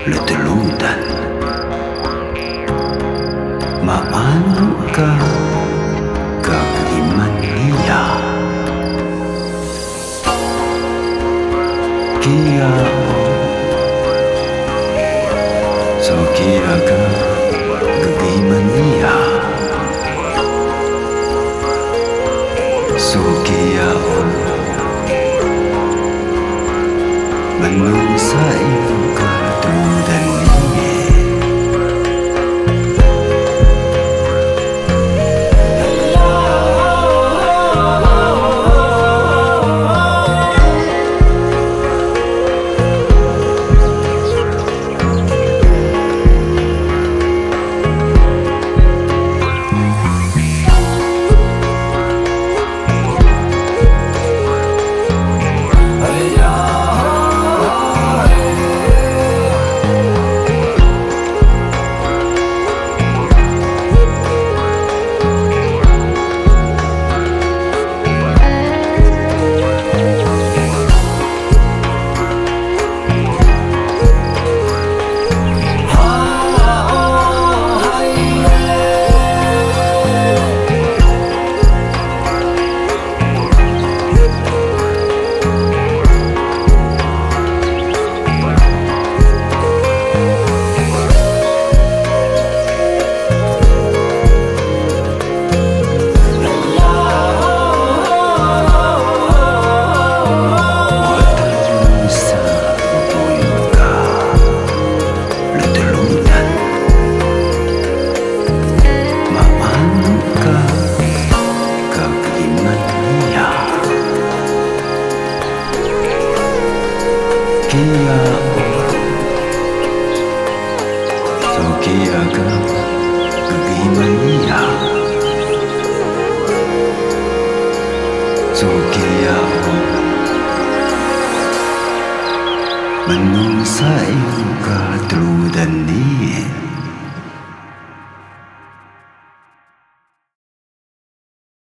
letuludan. Maano ka kag-iman niya, kia so kia ka kag-iman niya, so kia manung sa iyong katuludan niya. Kia so kia ka kag-iman niya, so kia manung sa iyong katuludan niya.